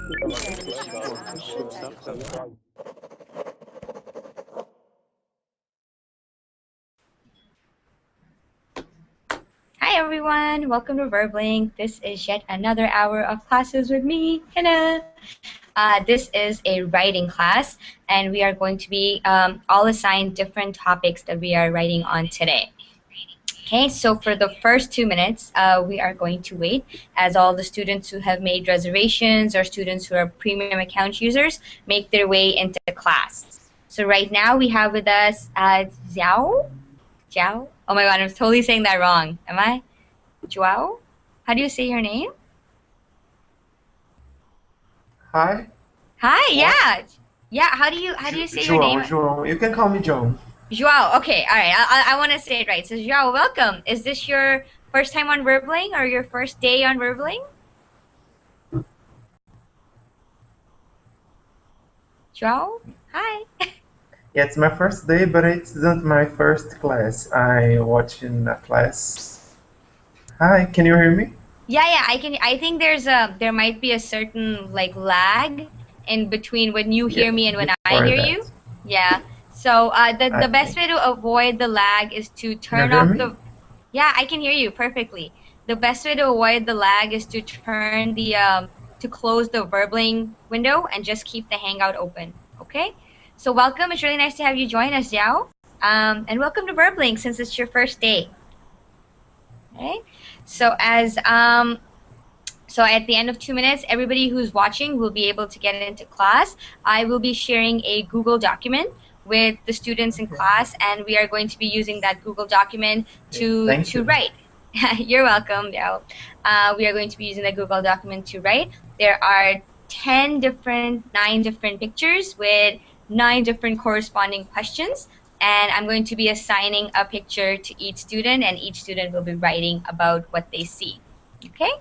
Hi everyone, welcome to Verbling. This is yet another hour of classes with me, Hina. This is a writing class, and we are going to be all assigned different topics that we are writing on today. Okay, so for the first 2 minutes, we are going to wait as all the students who have made reservations or students who are premium account users make their way into class. So right now we have with us Xiao. Jiao? Oh my god, I'm totally saying that wrong. Am I? Joao? How do you say your name? Hi. Hi, What? yeah. Yeah, how do you say your name? João. You can call me João. Joao. Okay, all right. I want to say it right. So Joao, welcome. Is this your first time on Verbling or your first day on Verbling? Joao? Hi. Yeah, it's my first day, but it's not my first class. I watch in a class. Hi, can you hear me? Yeah, I can. I think there might be a certain like lag in between when you hear me and when I Before hear that. you. Yeah. So the I best think. way to avoid the lag is to Can you turn hear off me? the. Yeah, I can hear you perfectly. The best way to avoid the lag is to turn the to close the Verbling window and just keep the Hangout open. Okay. So welcome. It's really nice to have you join us, Yao. And welcome to Verbling since it's your first day. Okay. So so at the end of 2 minutes, everybody who's watching will be able to get into class. I will be sharing a Google document with the students in class, and we are going to be using that Google document Thank to you. write. You're welcome, Dale. We are going to be using the Google document to write. There are 9 different pictures with 9 different corresponding questions. And I'm going to be assigning a picture to each student, and each student will be writing about what they see. Okay?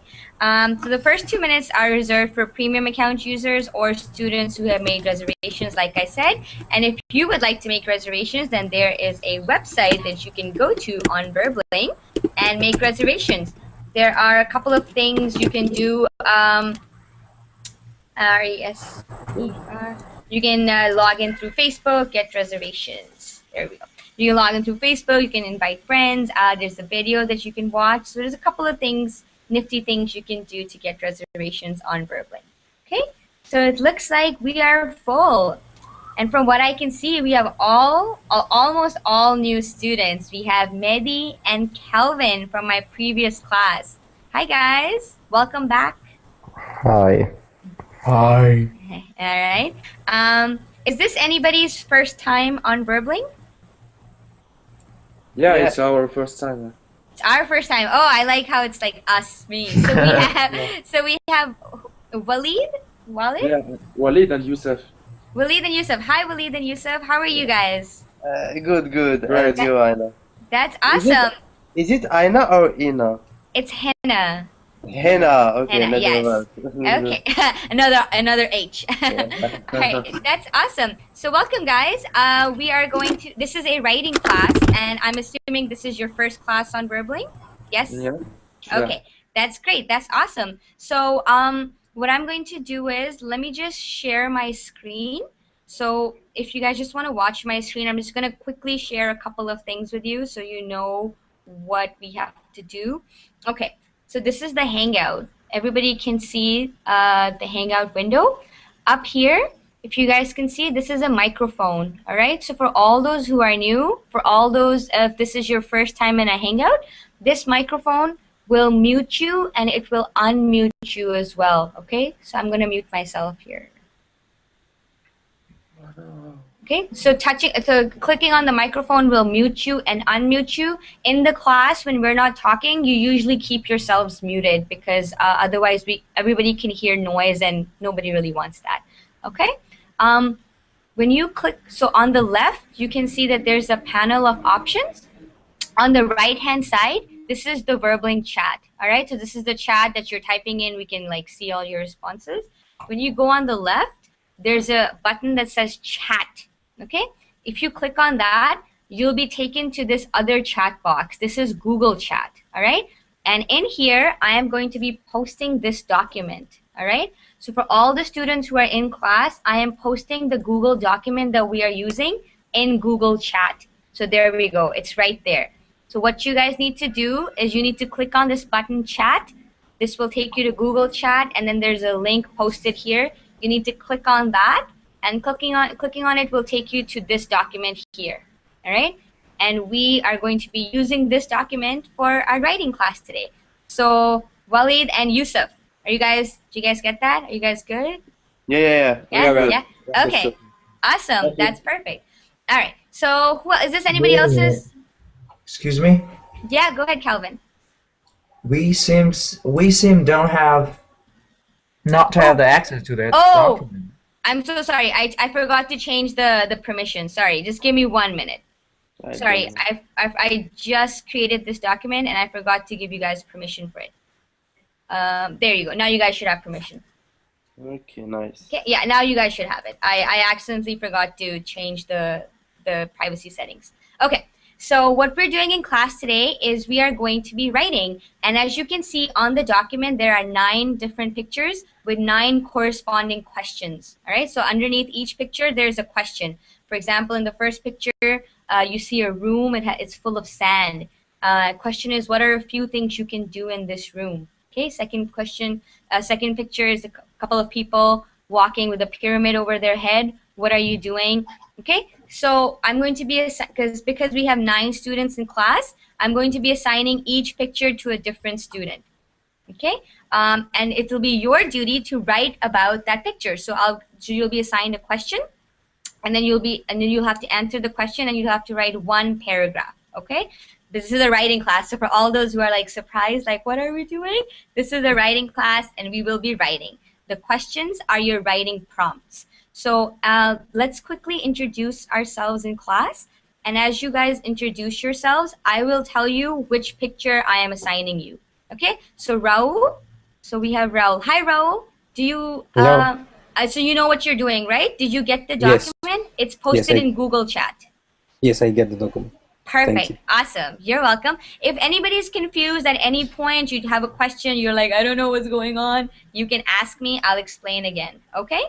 So the first 2 minutes are reserved for premium account users or students who have made reservations, like I said. And if you would like to make reservations, then there is a website that you can go to on Verbling and make reservations. There are a couple of things you can do. RESPR. You can log in through Facebook, get reservations. There we go. You can log in through Facebook, you can invite friends. There's a video that you can watch. So there's a couple of things, nifty things you can do to get reservations on Verbling. Okay, so it looks like we are full. And from what I can see, we have almost all new students. We have Mehdi and Kelvin from my previous class. Hi guys, welcome back. Hi. Hi. All right. Is this anybody's first time on Verbling? Yeah, Yeah. it's our first time. It's our first time. Oh, I like how it's like us, me. So we have, we have Walid, Yeah, Walid and Yusuf. Walid and Yusuf. Hi, Walid and Yusuf. How are you guys? Good. Great. And you, Aina? That's Is it awesome. is it Aina or Ina? It's Hina. Hina. Okay, Hina, another yes. word. Okay, another H. All right, that's awesome. So welcome, guys. We are going to. This is a writing class, and I'm assuming this is your first class on Verbling. Yes. Yeah. Okay, that's great. That's awesome. So what I'm going to do is let me just share my screen. So if you guys just want to watch my screen, I'm just going to quickly share a couple of things with you so you know what we have to do. Okay, so this is the Hangout. Everybody can see the Hangout window. Up here, if you guys can see, this is a microphone. All right, so for all those who are new, for all those, if this is your first time in a Hangout, this microphone will mute you and it will unmute you as well. Okay, so I'm gonna mute myself here. Okay, so clicking on the microphone will mute you and unmute you. In the class, when we're not talking, you usually keep yourselves muted because otherwise everybody can hear noise and nobody really wants that. Okay, when you click, so on the left, you can see that there's a panel of options. On the right-hand side, this is the Verbling chat. All right, so this is the chat that you're typing in. We can like see all your responses. When you go on the left, there's a button that says chat. Okay, if you click on that, you'll be taken to this other chat box. This is Google Chat. All right, and in here, I am going to be posting this document. All right, So for all the students who are in class, I am posting the Google document that we are using in Google Chat. So there we go. It's right there. So what you guys need to do is you need to click on this button chat. This will take you to Google Chat, and then there's a link posted here. You need to click on that, and clicking on it will take you to this document here. All right? And we are going to be using this document for our writing class today. So Walid and Yusuf, do you guys get that? Are you guys good? Yeah. Yeah? Okay. Awesome. That's perfect. All right. So is this anybody else's? Excuse me? Yeah, go ahead, Calvin. We seem don't have not to have the access to that Oh, document. I'm so sorry. I forgot to change the permission. Sorry. Just give me 1 minute. Sorry. I just created this document and I forgot to give you guys permission for it. There you go. Now you guys should have permission. Okay, nice. Okay, yeah, now you guys should have it. I accidentally forgot to change the privacy settings. Okay, so what we're doing in class today is we are going to be writing. And as you can see on the document, there are 9 different pictures with 9 corresponding questions. All right, so underneath each picture, there's a question. For example, in the first picture, you see a room. It's full of sand. Question is, what are a few things you can do in this room? Okay, second question, second picture is a couple of people walking with a pyramid over their head. What are you doing? Okay, so I'm going to be, because we have 9 students in class, I'm going to be assigning each picture to a different student. Okay, and it will be your duty to write about that picture. So you'll be assigned a question, and then you'll have to answer the question, and you'll have to write 1 paragraph. Okay. This is a writing class, so for all those who are like surprised, like what are we doing? This is a writing class, and we will be writing. The questions are your writing prompts. So let's quickly introduce ourselves in class. And as you guys introduce yourselves, I will tell you which picture I am assigning you. Okay, so Raul. So we have Raul. Hi, Raul. Do you, so you know what you're doing, right? Did you get the document? Yes. It's posted in Google Chat. Yes, I get the document. Perfect. Awesome. You're welcome. If anybody's confused at any point, you have a question, you're like, I don't know what's going on, you can ask me. I'll explain again. Okay?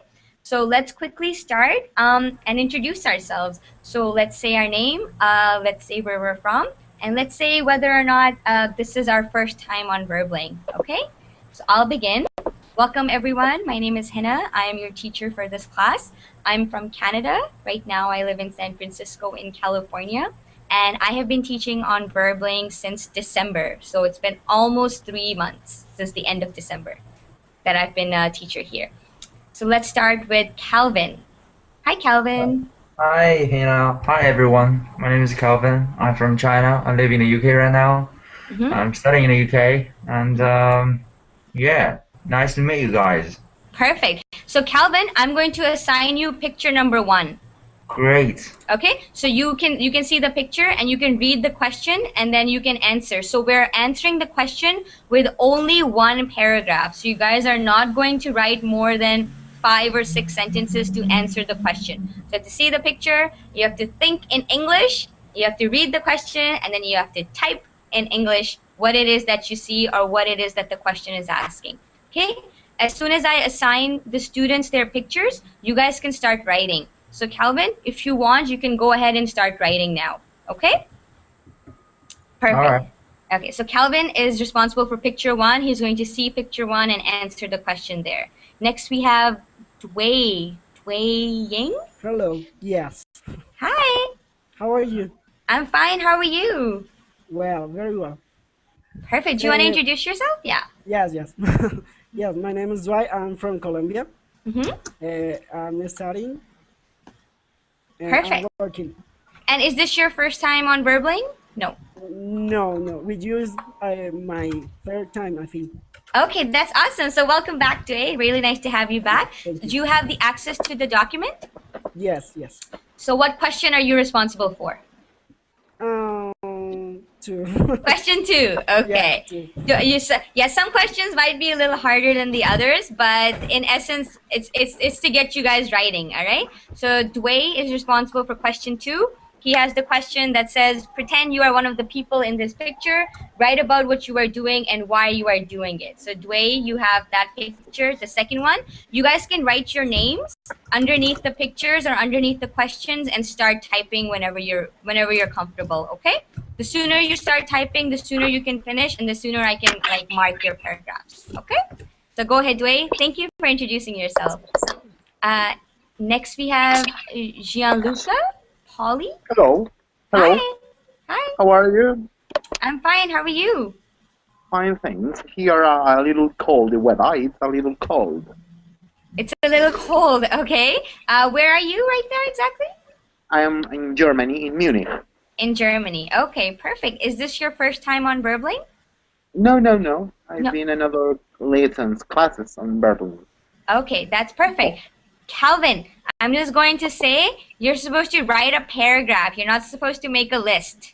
So let's quickly start and introduce ourselves. So let's say our name, let's say where we're from, and let's say whether or not this is our first time on Verbling. Okay? So I'll begin. Welcome, everyone. My name is Hina. I am your teacher for this class. I'm from Canada. Right now, I live in San Francisco in California. And I have been teaching on Verbling since December. So it's been almost 3 months since the end of December that I've been a teacher here. So let's start with Calvin. Hi, Calvin. Hi, Hina. Hi, everyone. My name is Calvin. I'm from China. I live in the UK right now. I'm studying in the UK. And yeah, nice to meet you guys. Perfect. So Calvin, I'm going to assign you picture number 1. Great. Okay, so you can see the picture and you can read the question and then you can answer. So we're answering the question with only 1 paragraph. So you guys are not going to write more than 5 or 6 sentences to answer the question. So you have to see the picture, you have to think in English, you have to read the question, and then you have to type in English what it is that you see or what it is that the question is asking. Okay, as soon as I assign the students their pictures, you guys can start writing. So Calvin, if you want, you can go ahead and start writing now. Okay? Perfect. All right. Okay, so Calvin is responsible for picture 1. He's going to see picture 1 and answer the question there. Next, we have Dway. Dway Ying? Hello. Yes. Hi. How are you? I'm fine. How are you? Well, very well. Perfect. Do you want to introduce yourself? Yeah. Yes. Yes, my name is Dwight. I'm from Colombia. I'm studying. Perfect. I'm working. And is this your first time on Verbling? No. No. We use my 3rd time, I think. Okay, that's awesome. So welcome back, Dway. Really nice to have you back. Do you have the access to the document? Yes. So what question are you responsible for? 2. Question 2. Okay. Yeah, some questions might be a little harder than the others, but in essence, it's to get you guys writing. All right. So Dway is responsible for question 2. he has the question that says, pretend you are one of the people in this picture, write about what you are doing and why you are doing it. So Dway, you have that picture, the second one. You guys can write your names underneath the pictures or underneath the questions and start typing whenever you're comfortable, okay? The sooner you start typing, the sooner you can finish, and the sooner I can like mark your paragraphs, okay? So go ahead, Dway. Thank you for introducing yourself. Next we have Gianluca, Polly. Hello. Hello. Hi. Hi. How are you? I'm fine. How are you? Fine, thanks. Here a little cold. The weather, it's a little cold. It's a little cold, okay. Where are you right now exactly? I am in Germany, in Munich. In Germany. Okay, perfect. Is this your first time on Burbling? No. I've been in other lessons, classes on Berlin. Okay, that's perfect. Calvin, I'm just going to say you're supposed to write a paragraph. You're not supposed to make a list.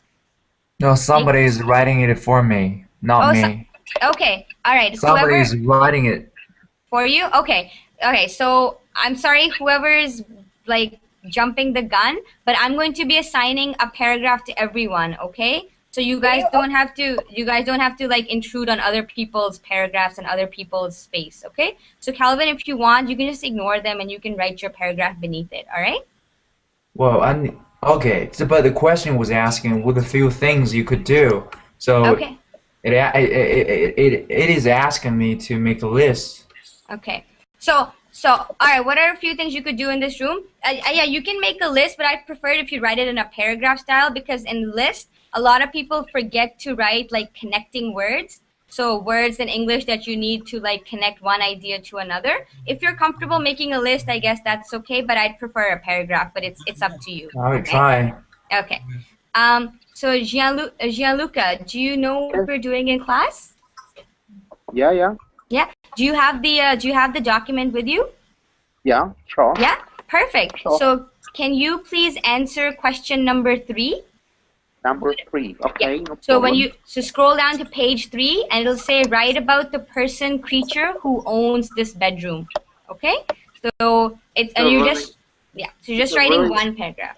No, somebody is writing it for me, not me. Okay, all right. Somebody is writing it. For you? Okay. Okay, so I'm sorry whoever is like jumping the gun, but I'm going to be assigning a paragraph to everyone, okay? So you guys don't have to like intrude on other people's paragraphs and other people's space, okay? So Calvin, if you want, you can just ignore them and you can write your paragraph beneath it, all right? Well, okay, so, but the question was asking what a few things you could do. So okay. It is asking me to make a list. Okay. So all right, what are a few things you could do in this room? Yeah, you can make a list, but I'd prefer it if you write it in a paragraph style, because in list, a lot of people forget to write like connecting words. So words in English that you need to like connect one idea to another. If you're comfortable making a list, I guess that's okay, but I'd prefer a paragraph, but it's up to you. I will try. Okay. So Gianluca, do you know what we're doing in class? Yeah. Yeah. Do you have the document with you? Yeah, sure. Yeah, perfect. Sure. So can you please answer question number 3? Number 3. Okay. Yeah. No So problem. scroll down to page 3 and it'll say write about the person creature who owns this bedroom. Okay? So you're just writing one paragraph.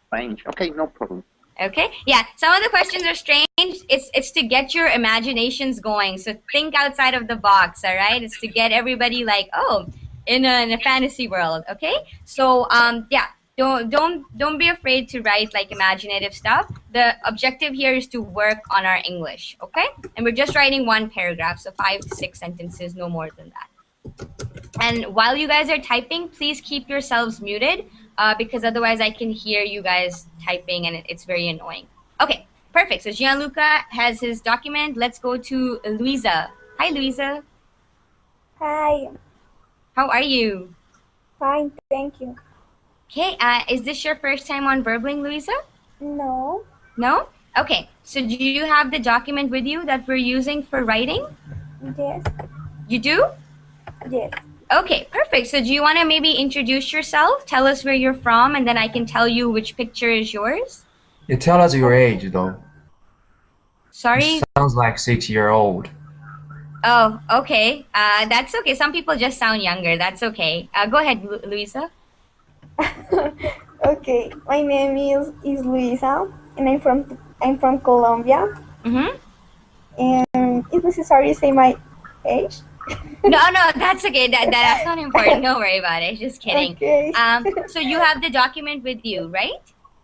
Strange. Okay, no problem. Okay? Yeah, some of the questions are strange. It's to get your imaginations going. So think outside of the box, all right? It's to get everybody like, oh, in a fantasy world, okay? So yeah, don't be afraid to write like imaginative stuff. The objective here is to work on our English, okay? And we're just writing one paragraph, so 5 to 6 sentences, no more than that. And while you guys are typing, please keep yourselves muted, because otherwise I can hear you guys typing and it's very annoying. Okay, perfect. So Gianluca has his document. Let's go to Luisa. Hi, Luisa. Hi. How are you? Fine, thank you. Okay, is this your first time on Burbling, Luisa? No. No? Okay, so do you have the document with you that we're using for writing? Yes. You do? Yes. Okay, perfect. So do you want to maybe introduce yourself? Tell us where you're from, and then I can tell you which picture is yours. You tell us your age, though. Sorry? It sounds like 6-year-old. Oh, okay. That's okay. Some people just sound younger. That's okay. Go ahead, Luisa. Okay, my name is Luisa, and I'm from Colombia. Mm-hmm. And is necessary to say my age? No, that's okay. That's not important. Don't worry about it. Just kidding. Okay. So you have the document with you, right?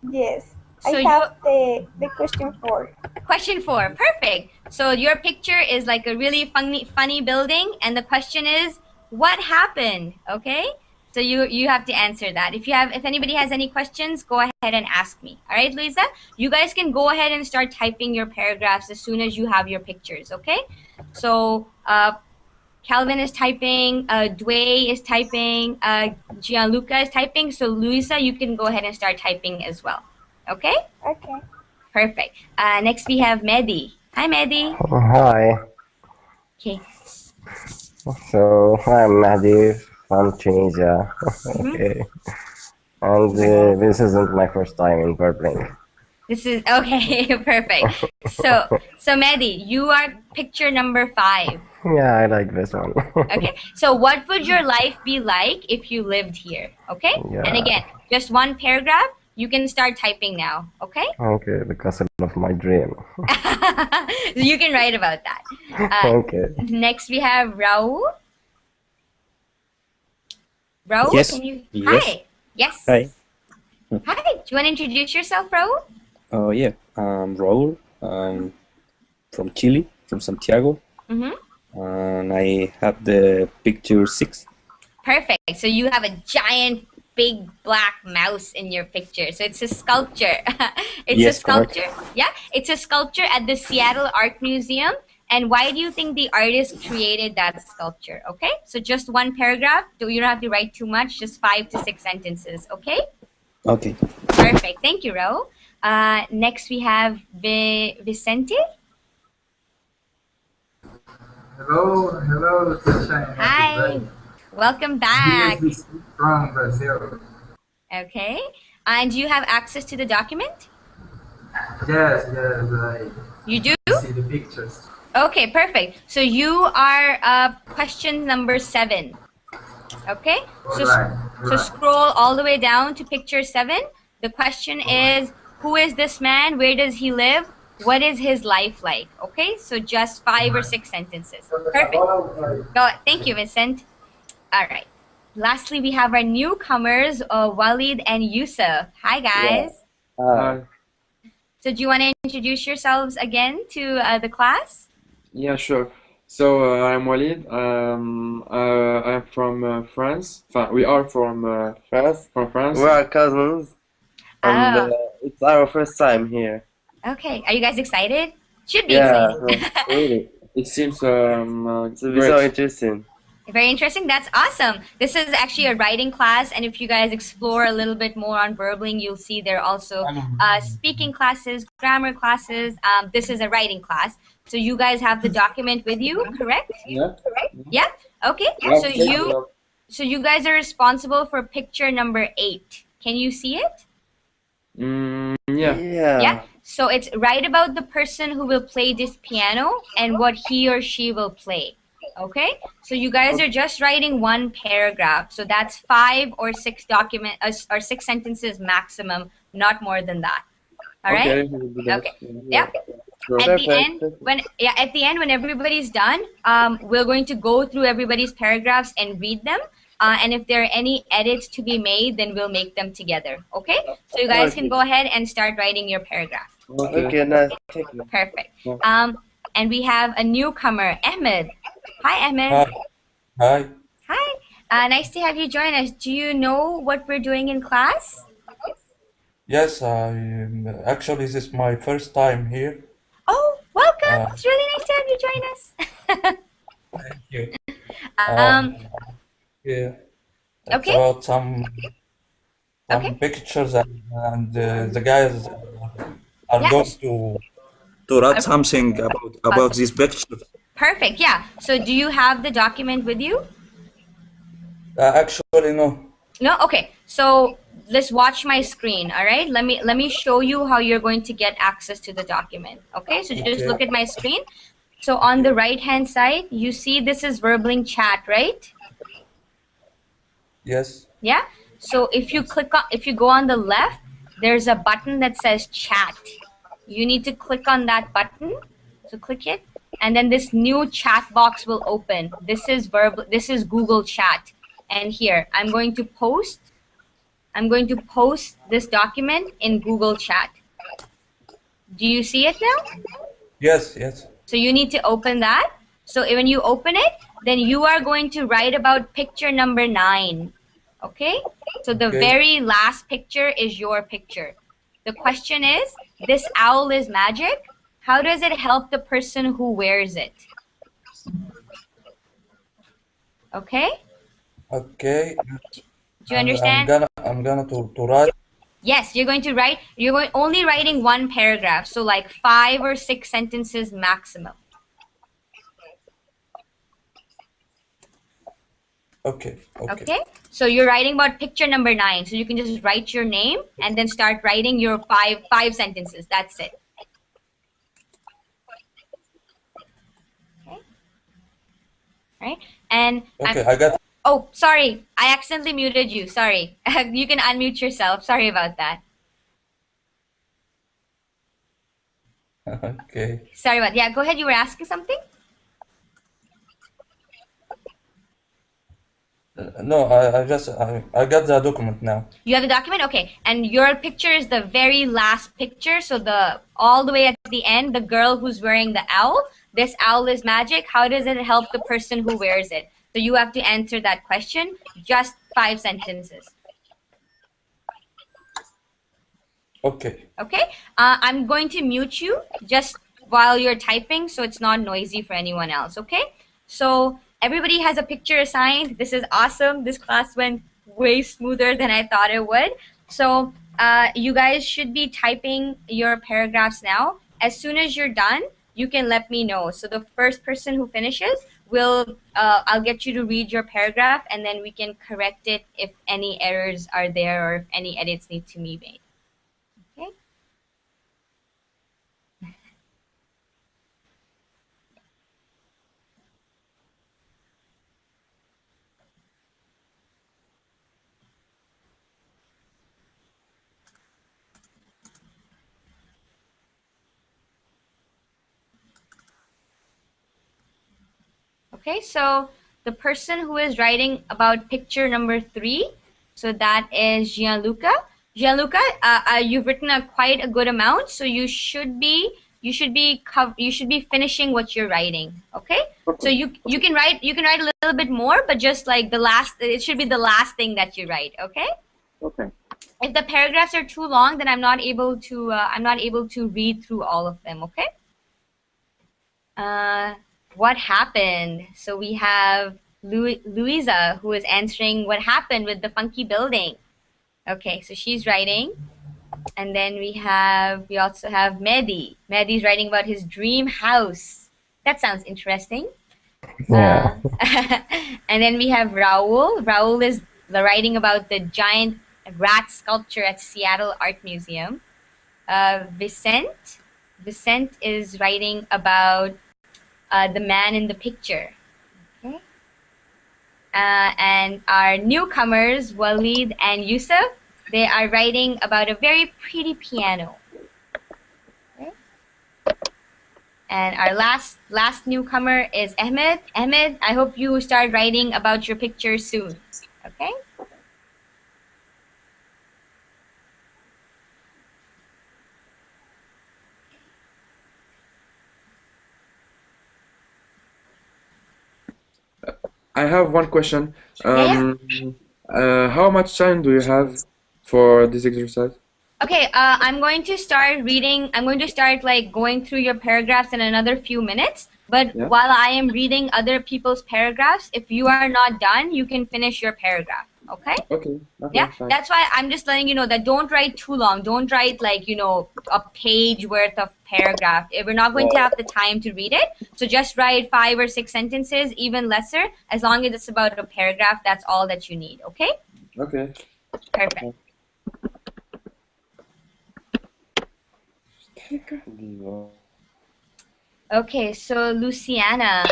Yes. So I have the question 4. Question 4. Perfect. So your picture is like a really funny building, and the question is, what happened? Okay. So you have to answer that. If anybody has any questions, go ahead and ask me. All right, Luisa? You guys can go ahead and start typing your paragraphs as soon as you have your pictures, okay? So Calvin is typing, Dway is typing, Gianluca is typing. So Luisa, you can go ahead and start typing as well. Okay? Okay. Perfect. Next we have Mehdi. Hi, Mehdi. Oh, hi. Okay. So I'm Mahdi from Tunisia. Okay. And this isn't my first time in Burbling. This is okay. Perfect. So Mehdi, you are picture number 5. Yeah, I like this one. Okay. So what would your life be like if you lived here? Okay. Yeah. And again, just one paragraph. You can start typing now, okay? Okay, the castle of my dream. You can write about that. Okay. Next we have Raul. Raul, Yes. can you? Yes. Hi. Yes. Hi. Hi. Do you want to introduce yourself, Raul? Oh yeah. I'm Raul. I'm from Chile, from Santiago, and I have the picture 6. Perfect. So you have a giant, big black mouse in your picture. So it's a sculpture. It's Yes, a sculpture. correct. Yeah, it's a sculpture at the Seattle Art Museum. And why do you think the artist created that sculpture? Okay, so just one paragraph. You don't have to write too much. Just 5 to 6 sentences. Okay. Okay. Perfect. Thank you, Raul. Next we have Vicente. Hello, teacher. Hi. Welcome back. Yes, from Brazil. Okay. And do you have access to the document? Yes, I You do? see the pictures. Okay, perfect. So you are question number 7. Okay? So, so scroll all the way down to picture 7. The question is, who is this man? Where does he live? What is his life like? Okay, so just 5 or 6 sentences. Perfect. Go. Thank you, Vincent. All right. Lastly, we have our newcomers, Walid and Yusuf. Hi, guys. Hi. So do you want to introduce yourselves again to the class? Yeah, sure. So I'm Walid. I'm from France. We are from France. From France. We are cousins, and it's our first time here. Okay. Are you guys excited? Should be Yeah, exciting. really. It seems It's great. so interesting. Very interesting. That's awesome. This is actually a writing class, and if you guys explore a little bit more on Verbling, you'll see there are also speaking classes, grammar classes. This is a writing class. So you guys have the document with you, correct? Yeah. Yeah. Okay. Yeah, So you guys are responsible for picture number 8. Can you see it? Yeah. Yeah. So it's write about the person who will play this piano and what he or she will play. Okay. So you guys are just writing one paragraph. So that's 5 or 6 or 6 sentences maximum, not more than that. All right. Okay. We'll do that. Okay. Yeah. Sure. At the end, when everybody's done, we're going to go through everybody's paragraphs and read them. And if there are any edits to be made, then we'll make them together. Okay? So you guys can go ahead and start writing your paragraph. Okay, nice. Thank you. Perfect. And we have a newcomer, Ahmed. Hi, Ahmed. Hi. Hi. Nice to have you join us. Do you know what we're doing in class? Yes, actually this is my first time here. Oh, welcome. It's really nice to have you join us. Thank you. Yeah. It's Okay. about some pictures and the guys are going to write something about these pictures. Perfect. Yeah. So do you have the document with you? Actually, no. No? Okay. So let's watch my screen. All right. Let me show you how you're going to get access to the document. Okay. So just look at my screen. So on the right hand side, you see this is Verbling chat, right? Yes. Yeah. So if you go on the left, there's a button that says chat. You need to click on that button. So click it, and then this new chat box will open. This is Google Chat, and here I'm going to post this document in Google Chat. Do you see it now? Yes. So you need to open that. So when you open it, then you are going to write about picture number 9. Okay? So the very last picture is your picture. The question is, this owl is magic. How does it help the person who wears it? Okay? Okay. Do you understand? I'm gonna to write. Yes, you're going to write. Only writing one paragraph, so like 5 or 6 sentences maximum. Okay. So you're writing about picture number 9. So you can just write your name and then start writing your five sentences. That's it. Okay. Right. And okay, I got. Oh, sorry. I accidentally muted you. Sorry. You can unmute yourself. Sorry about that. Okay. Sorry about, yeah, go ahead. You were asking something? No, I got the document now. You have the document? Okay. And your picture is the very last picture. So the all the way at the end, the girl who's wearing the owl. This owl is magic. How does it help the person who wears it? So you have to answer that question. Just 5 sentences. Okay. Okay. I'm going to mute you just while you're typing so it's not noisy for anyone else. Okay. So everybody has a picture assigned. This is awesome. This class went way smoother than I thought it would. So you guys should be typing your paragraphs now. As soon as you're done, you can let me know. So the first person who finishes will, I'll get you to read your paragraph and then we can correct it if any errors are there or if any edits need to be made. Okay. Okay, so the person who is writing about picture number 3, so that is Gianluca. Gianluca, you've written quite a good amount, so you should be finishing what you're writing. Okay, so you can write a little bit more, but just like it should be the last thing that you write. Okay. Okay. If the paragraphs are too long, then I'm not able to read through all of them. Okay. What happened? So we have Louisa who is answering what happened with the funky building. Okay, so she's writing. And then we also have Mehdi. Mehdi's writing about his dream house. That sounds interesting. Yeah. And then we have Raul. Raul is writing about the giant rat sculpture at Seattle Art Museum. Vicente is writing about the man in the picture. Okay. And our newcomers, Walid and Yusuf, they are writing about a very pretty piano. Okay. And our last newcomer is Ahmed. Ahmed, I hope you start writing about your picture soon. Okay. I have one question. Yeah. How much time do you have for this exercise? Okay, I'm going to start reading. I'm going to start like going through your paragraphs in another few minutes. But Yeah. while I am reading other people's paragraphs, if you are not done, you can finish your paragraph. Okay? Okay. Yeah, Fine. that's why I'm just letting you know that don't write too long. Don't write like, a page worth of paragraph. We're not going to have the time to read it. So just write 5 or 6 sentences, even lesser. As long as it's about a paragraph, that's all that you need. Okay? Okay. Perfect. Okay, so Luciana,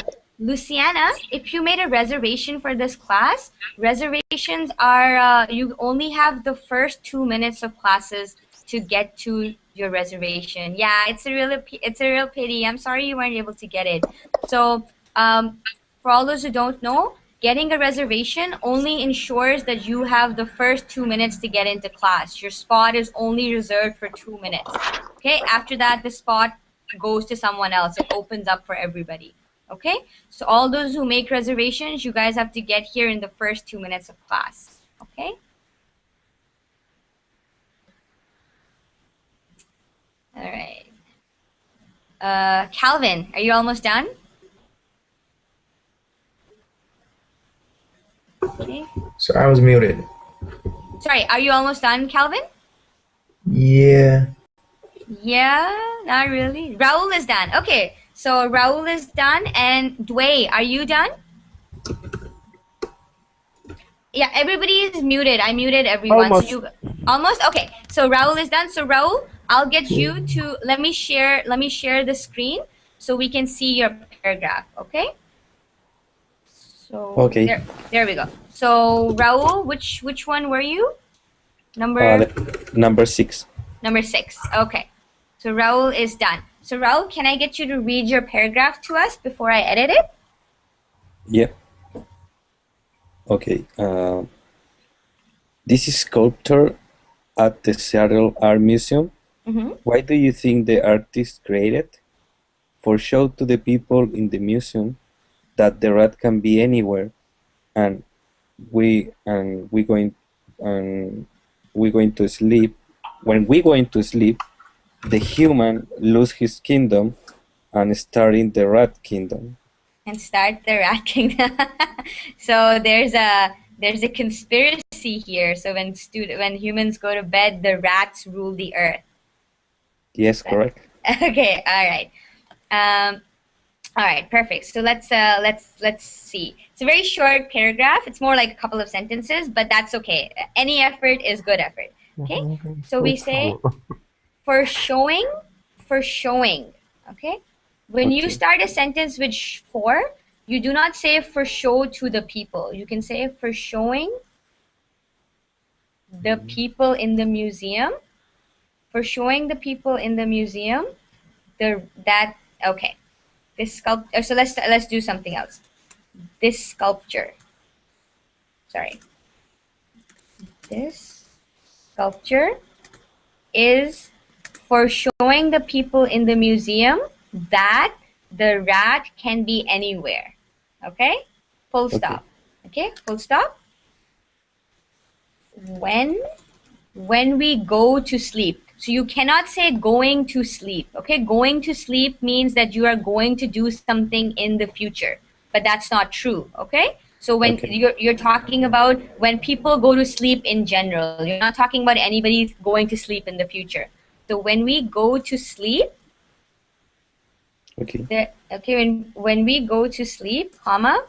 if you made a reservation for this class, reservations are, you only have the first 2 minutes of classes to get to your reservation. Yeah, it's a real pity. I'm sorry you weren't able to get it. So, for all those who don't know, getting a reservation only ensures that you have the first 2 minutes to get into class. Your spot is only reserved for 2 minutes. Okay, after that, the spot goes to someone else. It opens up for everybody. Okay, so all those who make reservations, you guys have to get here in the first 2 minutes of class. Okay. All right. Calvin, are you almost done? Okay. So I was muted. Sorry, are you almost done, Calvin? Yeah. Yeah, not really. Raul is done. Okay, so Raul is done, and Dway, are you done? Yeah, everybody is muted. I muted everyone. Almost. So you almost okay. So Raul is done. So Raul, I'll get you to let me share the screen so we can see your paragraph. Okay. So Okay. there we go. So Raul, which one were you? Number Number 6. Number 6. Okay. So Raul is done. So Raul, can I get you to read your paragraph to us before I edit it? Yeah. Okay. This is sculpture at the Seattle Art Museum. Why do you think the artist created? For show to the people in the museum that the rat can be anywhere, and we going to sleep. When we going to sleep, the human lose his kingdom and start in the rat kingdom. And start the rat kingdom. So there's a conspiracy here. So when humans go to bed, the rats rule the earth. Yes, correct. Okay, all right. All right, perfect. So let's see. It's a very short paragraph. It's more like a couple of sentences, but that's okay. Any effort is good effort. Okay. So we say for showing. Okay. When you start a sentence with for, you do not say for show to the people. You can say for showing the people in the museum. For showing the people in the museum, okay. This sculpture. So let's do something else. This sculpture. Sorry. This sculpture is for showing the people in the museum that the rat can be anywhere. Okay? Full stop. Okay? Full stop. When we go to sleep. So you cannot say going to sleep. Okay? Going to sleep means that you are going to do something in the future. But that's not true. Okay? So when you're talking about when people go to sleep in general, you're not talking about anybody going to sleep in the future. So when we go to sleep, when we go to sleep, comma,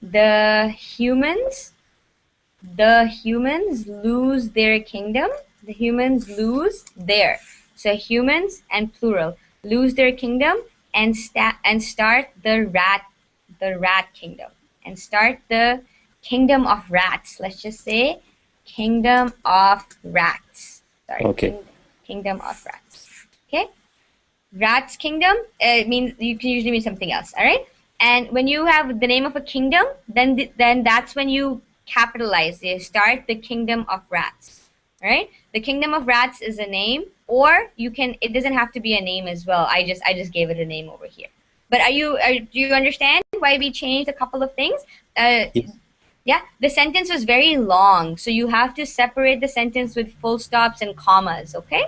the humans lose their kingdom. The humans lose their. So humans and plural lose their kingdom and start the rat kingdom. And start the kingdom of rats. Let's just say kingdom of rats. Sorry. Okay. Kingdom of rats. Okay. Rats kingdom means you can usually mean something else. All right. And when you have the name of a kingdom, then that's when you capitalize. You start the kingdom of rats. All right. The kingdom of rats is a name, or you can. It doesn't have to be a name as well. I just gave it a name over here. But do you understand why we changed a couple of things? Yes. Yeah, the sentence was very long, so you have to separate the sentence with full stops and commas, okay?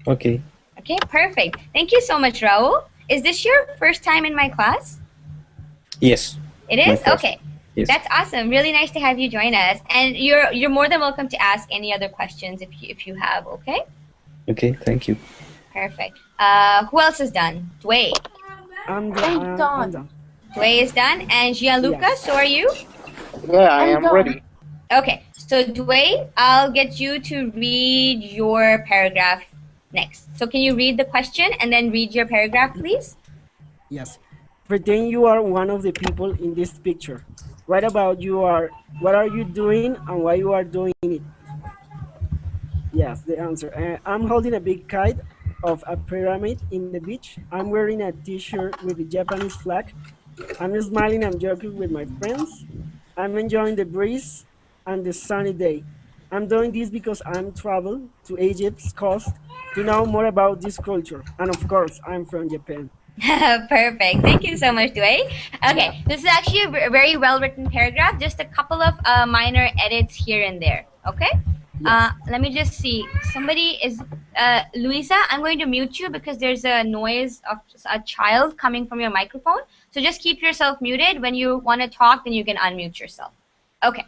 Okay. Okay, perfect. Thank you so much, Raul. Is this your first time in my class? Yes. It is? Okay. Yes. That's awesome. Really nice to have you join us. And you're more than welcome to ask any other questions if you have, okay? Okay, thank you. Perfect. Who else is done? Dwayne. I'm done. Dwayne is done. And Gianluca, Yes. so are you? Yeah, I am ready. Okay, so Dwayne, I'll get you to read your paragraph next. So can you read the question and then read your paragraph, please? Yes. Pretend you are one of the people in this picture. Write about what are you doing and why you are doing it. Yes, the answer. I'm holding a big kite of a pyramid in the beach. I'm wearing a t-shirt with the Japanese flag. I'm smiling and joking with my friends. I'm enjoying the breeze and the sunny day. I'm doing this because I'm traveled to Egypt's coast to know more about this culture. And of course, I'm from Japan. Perfect. Thank you so much, Dwayne. Okay, this is actually a very well-written paragraph. Just a couple of minor edits here and there. Okay? Let me just see. Somebody is... Luisa, I'm going to mute you because there's a noise of a child coming from your microphone. So just keep yourself muted. When you want to talk, then you can unmute yourself. Okay.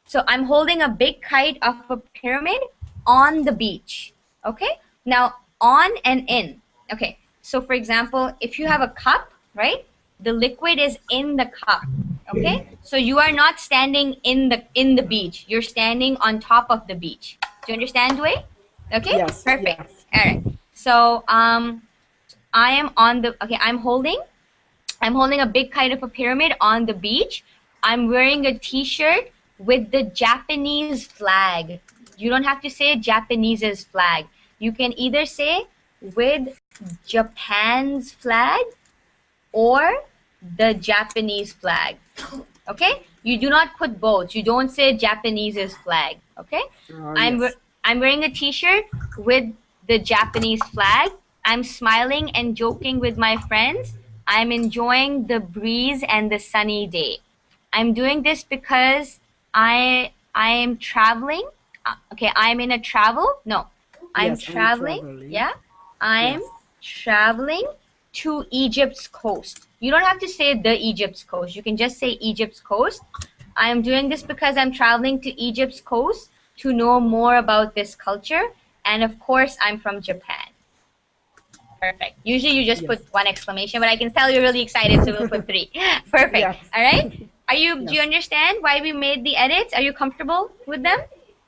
So I'm holding a big kite of a pyramid on the beach. Okay? Now, on and in. Okay. So for example, if you have a cup, right? The liquid is in the cup. Okay? So you are not standing in the beach. You're standing on top of the beach. Do you understand, Dwayne? Okay? Yes. Perfect. Yes. All right. So I am on the I'm holding a big kite of a pyramid on the beach. I'm wearing a t-shirt with the Japanese flag. You don't have to say Japanese's flag. You can either say with Japan's flag or the Japanese flag? Okay, you do not put both. You don't say Japanese's flag. Okay, Yes. I'm wearing a t-shirt with the Japanese flag. I'm smiling and joking with my friends. I'm enjoying the breeze and the sunny day. I'm doing this because I am traveling. Okay, I'm in a travel. No, I'm Yes, I'm traveling. traveling. Yeah, I'm Yes. traveling to Egypt's coast. You don't have to say the Egypt's coast. You can just say Egypt's coast. I am doing this because I'm traveling to Egypt's coast to know more about this culture. And of course, I'm from Japan. Perfect. Usually you just Yes. put one exclamation, but I can tell you're really excited, so we'll put three. Perfect. Yes. All right. Do you Yes. understand why we made the edits? Are you comfortable with them?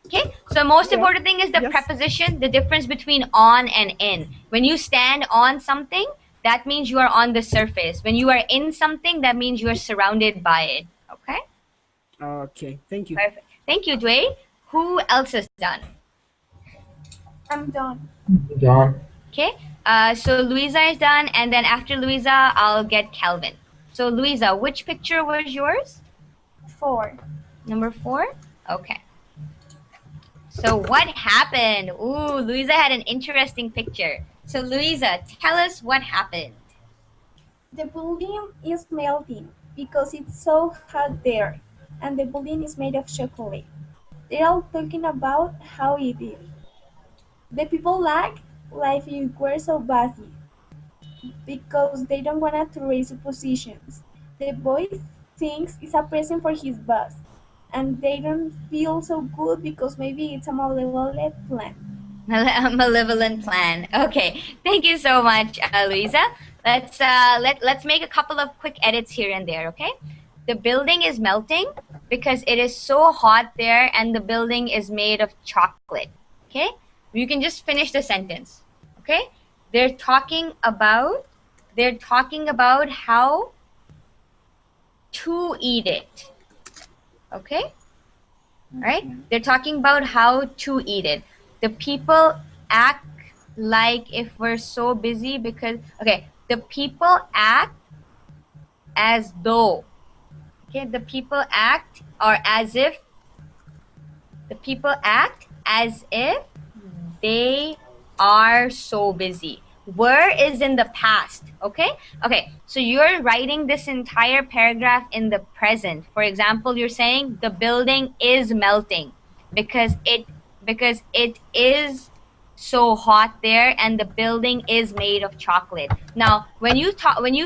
Okay. So most Yeah. important thing is the Yes. preposition, the difference between on and in. When you stand on something, that means you are on the surface. When you are in something, that means you are surrounded by it. Okay. Okay. Thank you. Perfect. Thank you, Dwayne. Who else is done? I'm done. John. Okay. So Louisa is done, and then after Louisa, I'll get Calvin. So Louisa, which picture was yours? 4. Number 4? Okay. So what happened? Ooh, Louisa had an interesting picture. So Louisa, tell us what happened. The building is melting because it's so hot there, and the building is made of chocolate. They're all talking about how it is. The people like life if we're so busy because they don't want to raise positions. The boy thinks it's a present for his boss, and they don't feel so good because maybe it's a malevolent plan. Malevolent plan. Okay, thank you so much, Louisa. Let's make a couple of quick edits here and there. Okay, the building is melting because it is so hot there, and the building is made of chocolate. Okay, you can just finish the sentence. Okay, they're talking about how to eat it. Okay, right? They're talking about how to eat it. The people act like if we're so busy because, okay, the people act as though, okay, the people act or as if, the people act as if they are so busy. Were is in the past, okay? Okay, so you're writing this entire paragraph in the present. For example, you're saying the building is melting because it is so hot there and the building is made of chocolate. Now, when you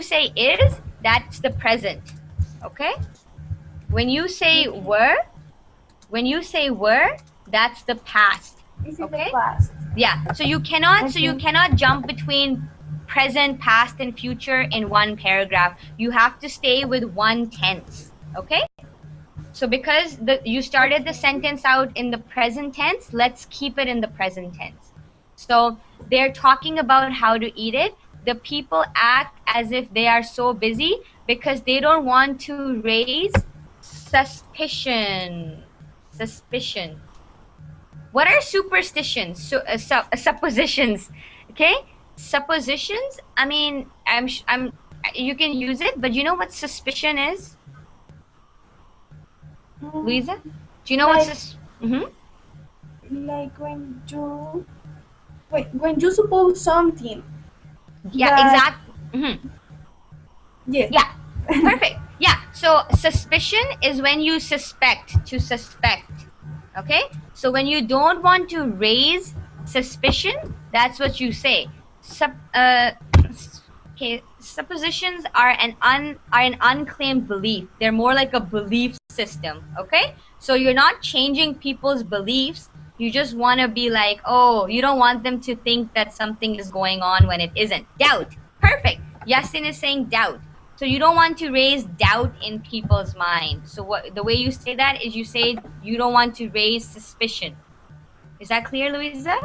say is, that's the present, okay? When you say were, that's the past. It's in Okay? the past. Yeah. So you cannot jump between present, past, and future in one paragraph. You have to stay with one tense. Okay? So because you started the sentence out in the present tense, let's keep it in the present tense. So they're talking about how to eat it. The people act as if they are so busy because they don't want to raise suspicion. Suspicion. What are superstitions? Suppositions. Okay? Suppositions. I mean, I'm. You can use it, but you know what suspicion is, Louisa? Do you know Like, what's mm-hmm. like when you suppose something. Yeah, that- exactly. Mm-hmm. Yes. Yeah, perfect. Yeah, so suspicion is when you suspect, to suspect. Okay, so when you don't want to raise suspicion, that's what you say. Okay, suppositions are an unclaimed belief. They're more like a belief system. Okay, so you're not changing people's beliefs. You just want to be like, oh, you don't want them to think that something is going on when it isn't. Doubt. Perfect. Yasin is saying doubt. So you don't want to raise doubt in people's mind. So the way you say that is you say you don't want to raise suspicion. Is that clear, Louisa?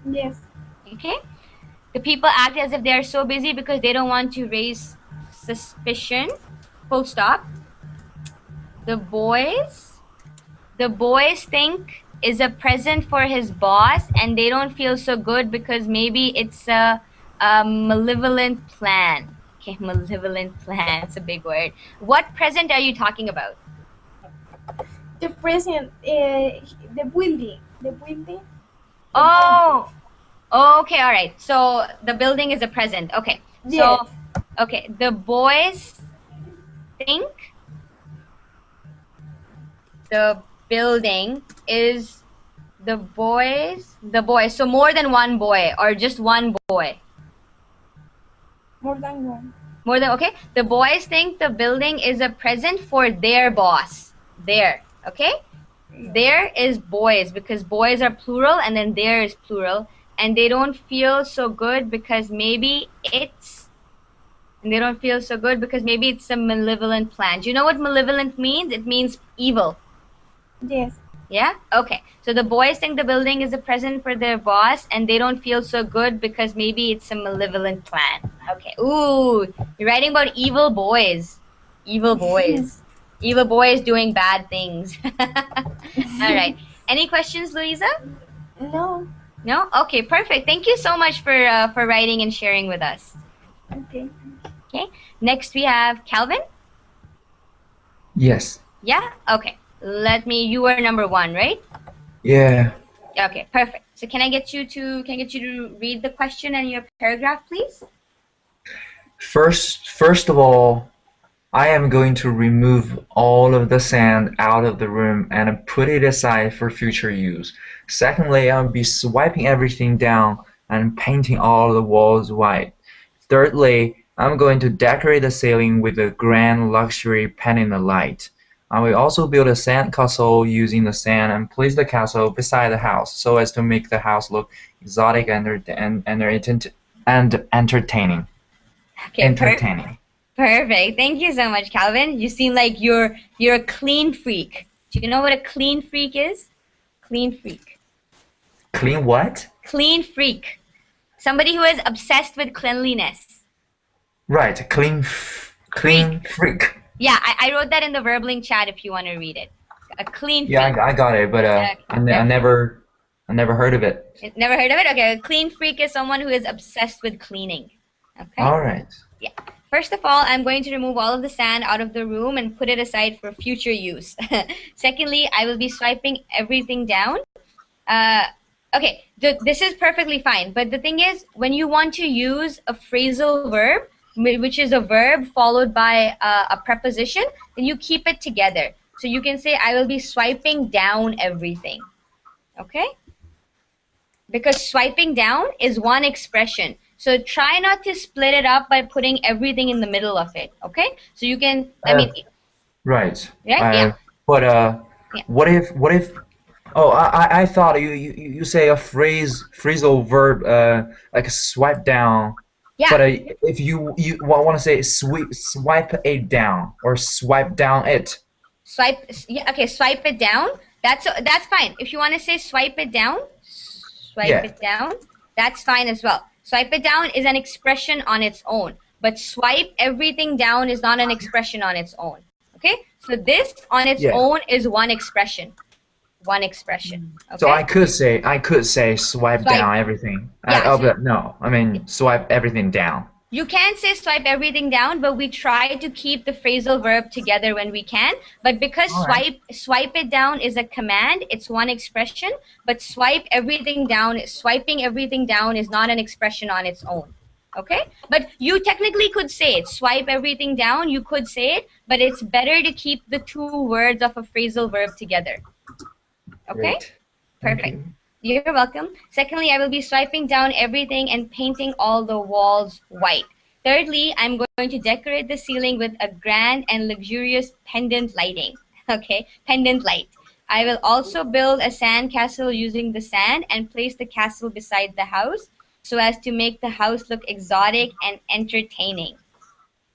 Yes. Okay. The people act as if they are so busy because they don't want to raise suspicion. Full stop. The boys the boys think is a present for his boss, and they don't feel so good because maybe it's a malevolent plan. Okay, malevolent plan. It's a big word. What present are you talking about? The present, the building, the building. Oh, okay, all right. So the building is a present. Okay. So, Yes. okay, the boys think the building is the boys. So more than one boy or just one boy? More than one. More than, okay. The boys think the building is a present for their boss. There, okay? There is boys because boys are plural and then there is plural, and they don't feel so good because maybe it's a malevolent plan. Do you know what malevolent means? It means evil. Yes. Yeah? Okay. So the boys think the building is a present for their boss and they don't feel so good because maybe it's a malevolent plan. Okay. Ooh, you're writing about evil boys. Evil boys. Evil boys doing bad things. All right. Any questions, Louisa? No. No? Okay, perfect. Thank you so much for writing and sharing with us. Okay. Okay. Next we have Calvin. Yes. Yeah? Okay. You are number 1, right? Yeah. Okay, perfect. So can I get you to read the question and your paragraph, please? First of all, I am going to remove all of the sand out of the room and put it aside for future use. Secondly, I'll be swiping everything down and painting all the walls white. Thirdly, I'm going to decorate the ceiling with a grand luxury pendant light. I will also build a sand castle using the sand and place the castle beside the house so as to make the house look exotic and entertaining. Okay, entertaining. Perfect. Thank you so much, Calvin. You seem like you're a clean freak. Do you know what a clean freak is? Clean freak. Clean what? Clean freak. Somebody who is obsessed with cleanliness. Right, clean freak. Yeah, I wrote that in the Verbling chat if you want to read it. A clean freak. Yeah, I got it, but I never heard of it. Never heard of it? Okay, a clean freak is someone who is obsessed with cleaning. Okay. All right. Yeah. First of all, I'm going to remove all of the sand out of the room and put it aside for future use. Secondly, I will be swiping everything down. Okay, this is perfectly fine. But the thing is, when you want to use a phrasal verb, which is a verb followed by a preposition, then you keep it together. So you can say, I will be swiping down everything. Okay? Because swiping down is one expression. So try not to split it up by putting everything in the middle of it. Okay? So you can, Right. Yeah. But what if? Oh, I thought you say a phrasal verb like swipe down. Yeah. But if you want to say swipe it down or swipe down it. Swipe. Yeah. Okay. Swipe it down. That's fine. If you want to say swipe it down, it down. That's fine as well. Swipe it down is an expression on its own, but swipe everything down is not an expression on its own. Okay. So this on its own is one expression. One expression. Okay? So I could say swipe down everything. Yeah, But no, I mean swipe everything down. You can say swipe everything down, but we try to keep the phrasal verb together when we can. But because swipe it down is a command, it's one expression. But swiping everything down is not an expression on its own. Okay? But you technically could say it. Swipe everything down, you could say it, but it's better to keep the two words of a phrasal verb together. Okay? Great. Perfect. You're welcome. Secondly, I will be swiping down everything and painting all the walls white. Thirdly, I'm going to decorate the ceiling with a grand and luxurious pendant lighting. Okay, pendant light. I will also build a sand castle using the sand and place the castle beside the house so as to make the house look exotic and entertaining.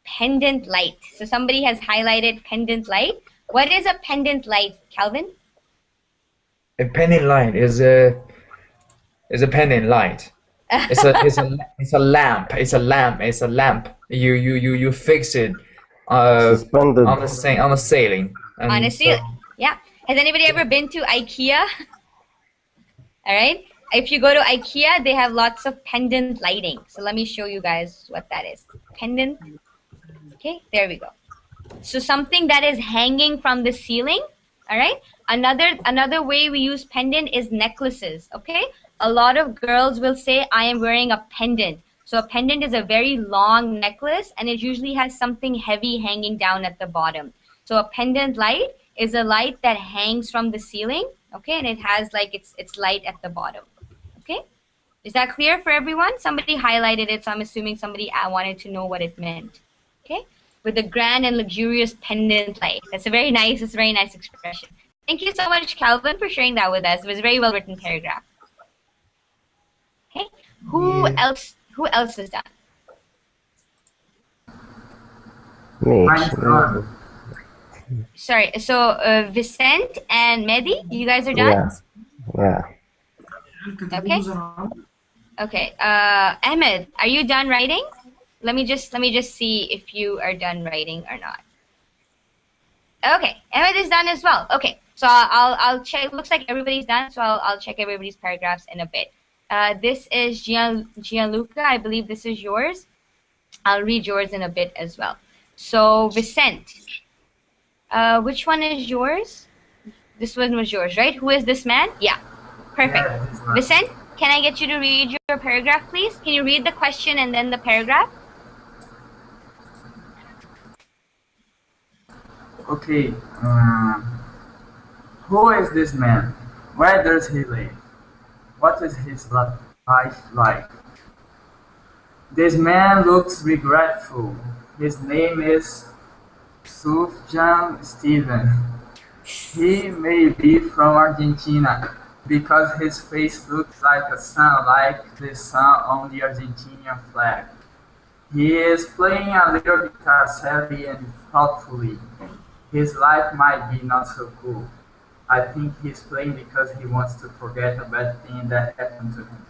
Pendant light. So somebody has highlighted pendant light. What is a pendant light, Calvin? A pendant light is a pendant light. It's a lamp. It's a lamp. You fix it Suspended on the ceiling. On a ceiling. Yeah. Has anybody ever been to IKEA? All right. If you go to IKEA, they have lots of pendant lighting. So let me show you guys what that is. Pendant. Okay, there we go. So something that is hanging from the ceiling. All right. Another way we use pendant is necklaces. Okay. A lot of girls will say, I am wearing a pendant. So a pendant is a very long necklace, and it usually has something heavy hanging down at the bottom. So a pendant light is a light that hangs from the ceiling. Okay, and it has like its light at the bottom. Okay, is that clear for everyone? Somebody highlighted it, so I'm assuming somebody wanted to know what it meant. Okay, with a grand and luxurious pendant light. That's a very nice expression. Thank you so much, Calvin, for sharing that with us. It was a very well written paragraph. Okay, who else is done? Me. Sorry, so Vicent and Mehdi, you guys are done? Yeah. Okay. Okay. Ahmed, are you done writing? Let me just see if you are done writing or not. Okay, Ahmed is done as well. Okay, so I'll check. Looks like everybody's done, so I'll check everybody's paragraphs in a bit. This is Gianluca. I believe this is yours. I'll read yours in a bit as well. So Vicent, which one is yours? This one was yours, right? Who is this man? Yeah, perfect. Yeah, Vicent, can I get you to read your paragraph, please? Can you read the question and then the paragraph? Okay. Who is this man? Where does he live? What is his life like? This man looks regretful. His name is Sufjan Steven. He may be from Argentina because his face looks like a sun, like the sun on the Argentinian flag. He is playing a little guitar sadly and thoughtfully. His life might be not so cool. I think he's playing because he wants to forget a bad thing that happened to him.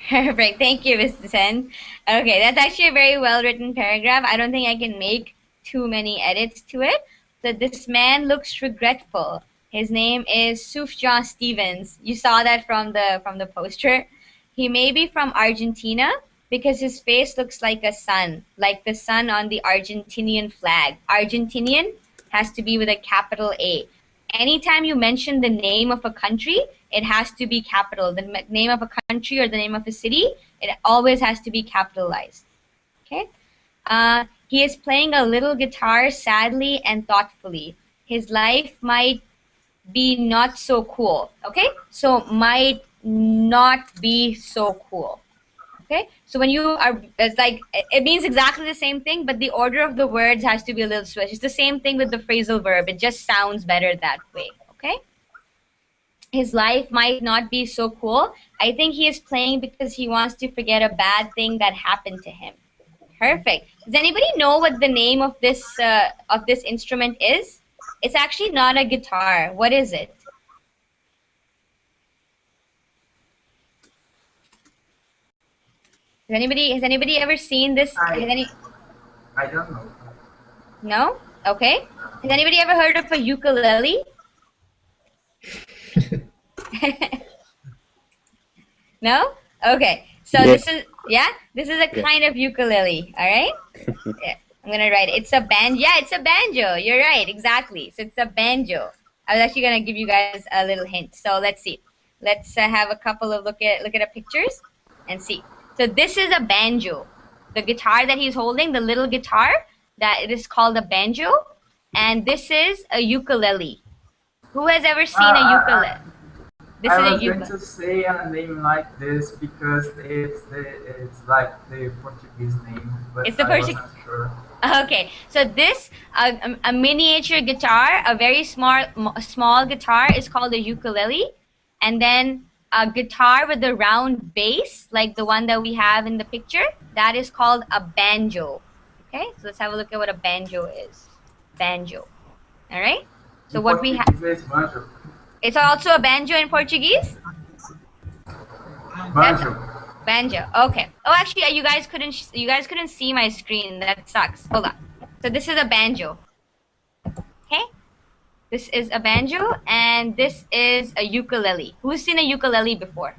Perfect. Thank you, Mr. Sen. Okay, that's actually a very well written paragraph. I don't think I can make too many edits to it. So this man looks regretful. His name is Sufjan Stevens. You saw that from the poster. He may be from Argentina because his face looks like a sun, like the sun on the Argentinian flag. Argentinian has to be with a capital A. Anytime you mention the name of a country, it has to be capital. The name of a country or the name of a city, it always has to be capitalized. Okay. He is playing a little guitar sadly and thoughtfully. His life might be not so cool. Okay. So might not be so cool. Okay. So when you are, it's like, it means exactly the same thing, but the order of the words has to be a little switched. It's the same thing with the phrasal verb. It just sounds better that way. Okay. His life might not be so cool. I think he is playing because he wants to forget a bad thing that happened to him. Perfect. Does anybody know what the name of this instrument is? It's actually not a guitar. What is it? Has anybody ever seen this? I don't know. No? Okay. Has anybody ever heard of a ukulele? No? Okay. So this is a kind of ukulele, all right? Yeah, I'm gonna write it. It's a banjo. Yeah, it's a banjo. You're right, exactly. So it's a banjo. I was actually gonna give you guys a little hint. So let's see. Let's have a couple of look at the pictures and see. So this is a banjo. The guitar that he's holding, the little guitar, that it is called a banjo, and this is a ukulele. Who has ever seen a ukulele? This I was going to say a name like this because it's like the Portuguese name, but it's the Portuguese. Sure. Okay, so this a miniature guitar, a very small guitar is called a ukulele, and then a guitar with a round bass, like the one that we have in the picture, that is called a banjo. Okay, so let's have a look at what a banjo is. Banjo. All right. So what we have. It's also a banjo in Portuguese? Banjo. Banjo. Okay. Oh, actually, you guys couldn't see my screen. That sucks. Hold on. So this is a banjo. Okay. This is a banjo, and this is a ukulele. Who's seen a ukulele before?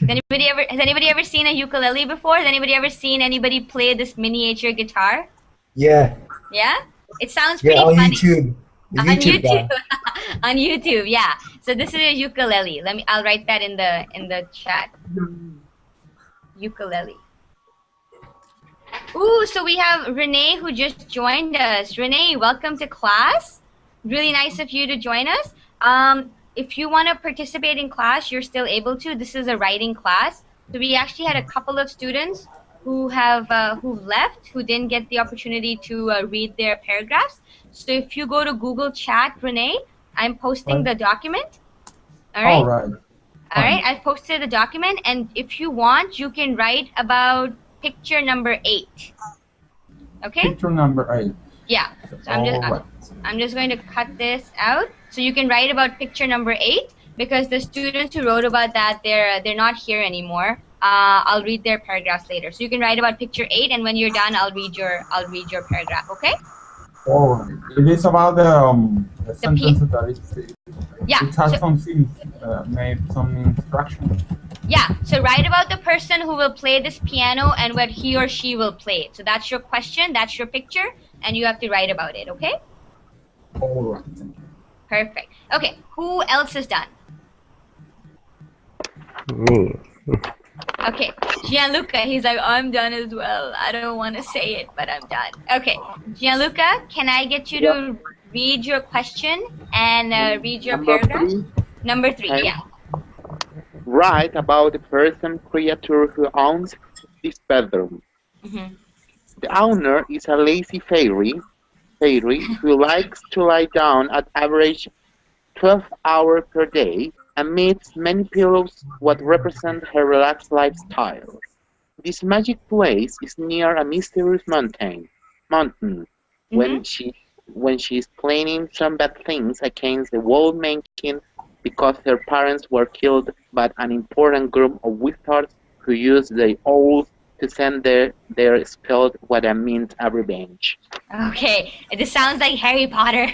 Has anybody ever seen a ukulele before? Has anybody ever seen anybody play this miniature guitar? Yeah. Yeah? It sounds Yeah, pretty on funny. YouTube. The On YouTube YouTube. guy. On YouTube, yeah. So this is a ukulele. I'll write that in the chat. Ukulele. Ooh, so we have Renee who just joined us. Renee, welcome to class. Really nice of you to join us. If you want to participate in class, you're still able to. This is a writing class. So we actually had a couple of students who left, who didn't get the opportunity to read their paragraphs. So if you go to Google Chat, Renee, I'm posting the document. All right. All right. All right. I've posted the document, and if you want, you can write about picture number 8. Okay. Picture number 8. Yeah. So I'm just going to cut this out. So you can write about picture number 8 because the students who wrote about that they're not here anymore. I'll read their paragraphs later. So you can write about picture 8, and when you're done, I'll read your paragraph. Okay. All right. It is about the sentence that is. Yeah. It has some things, maybe some instructions. Yeah, so write about the person who will play this piano and what he or she will play. So that's your question, that's your picture, and you have to write about it, okay? All right. Perfect. Okay, who else is done? Me. Okay, Gianluca, he's like, I'm done as well. I don't want to say it, but I'm done. Okay, Gianluca, can I get you to read your question and read your paragraph? Number 3, yeah. Write about the person creature who owns this bedroom. Mm-hmm. The owner is a lazy fairy who likes to lie down at average 12 hours per day amidst many pillows what represent her relaxed lifestyle. This magic place is near a mysterious mountain. When she is planning some bad things against the world making because her parents were killed by an important group of wizards who used the owls to send their spelled what I meant a revenge. Okay, this sounds like Harry Potter.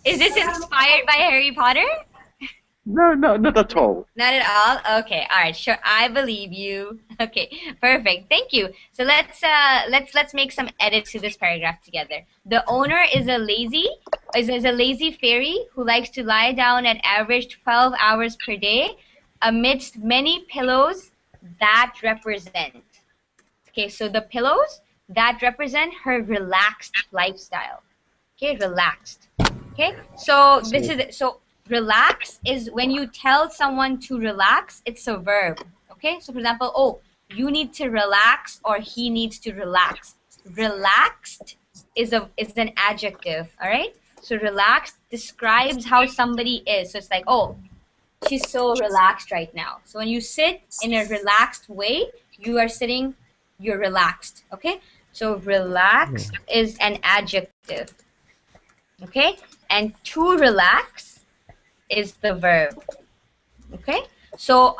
Is this inspired by Harry Potter? No, not at all. Not at all? Okay, all right, sure, I believe you. Okay, perfect, thank you. So let's make some edits to this paragraph together. The owner is a lazy fairy who likes to lie down at average 12 hours per day amidst many pillows that represent. Okay, so the pillows that represent her relaxed lifestyle. Okay, relaxed. Okay, so relax is when you tell someone to relax, it's a verb. Okay, so for example, oh, you need to relax or he needs to relax. Relaxed is an adjective, all right? So relaxed describes how somebody is. So it's like, oh, she's so relaxed right now. So when you sit in a relaxed way, you're relaxed, okay? So relaxed is an adjective, okay? And to relax is the verb, okay? So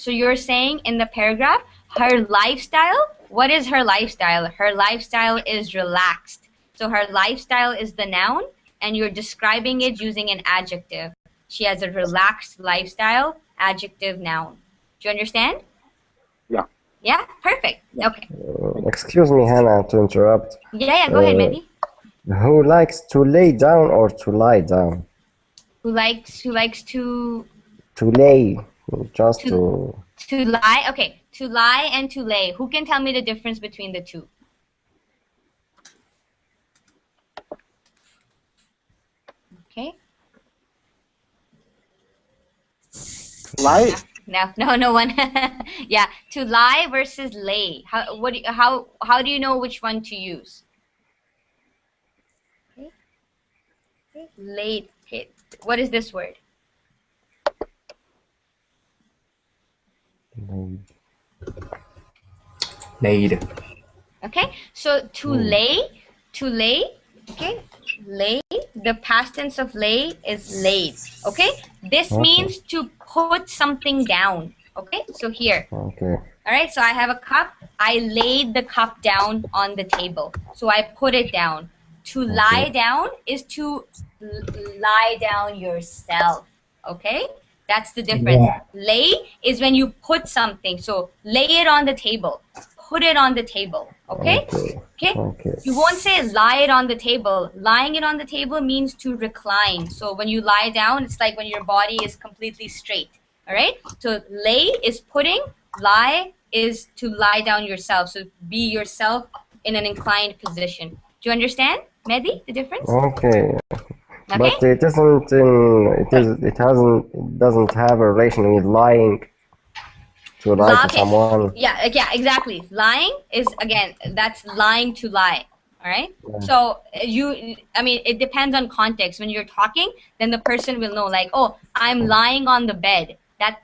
you're saying in the paragraph, her lifestyle, what is her lifestyle? Her lifestyle is relaxed. So her lifestyle is the noun, and you're describing it using an adjective. She has a relaxed lifestyle, adjective, noun. Do you understand? Yeah. Yeah? Perfect. Okay. Excuse me, Hannah, to interrupt. Yeah, go ahead, Mehdi. Who likes to lay down or to lie down? Who likes to... To lay, just to lie? Okay, to lie and to lay. Who can tell me the difference between the two? Okay. Lie? No one. Yeah, to lie versus lay. How do you know which one to use? Okay. Lay. Okay. What is this word? Laid. Okay. So to lay. Okay. Lay. The past tense of lay is laid. Okay. This means to put something down. Okay. So here. Okay. All right, so I have a cup. I laid the cup down on the table. So I put it down. To lie down is to lie down yourself. Okay? That's the difference. Yeah. Lay is when you put something. So lay it on the table. Put it on the table. Okay? Okay? You won't say lie it on the table. Lying it on the table means to recline. So when you lie down, it's like when your body is completely straight. All right? So lay is putting, lie is to lie down yourself. So be yourself in an inclined position. Do you understand, Mehdi, the difference? Okay. Okay. But it isn't it doesn't have a relation with lying to lie to someone. Yeah, exactly. Lying is, again, that's lying to lie. All right. So I mean, it depends on context. When you're talking, then the person will know, like, oh, I'm lying on the bed.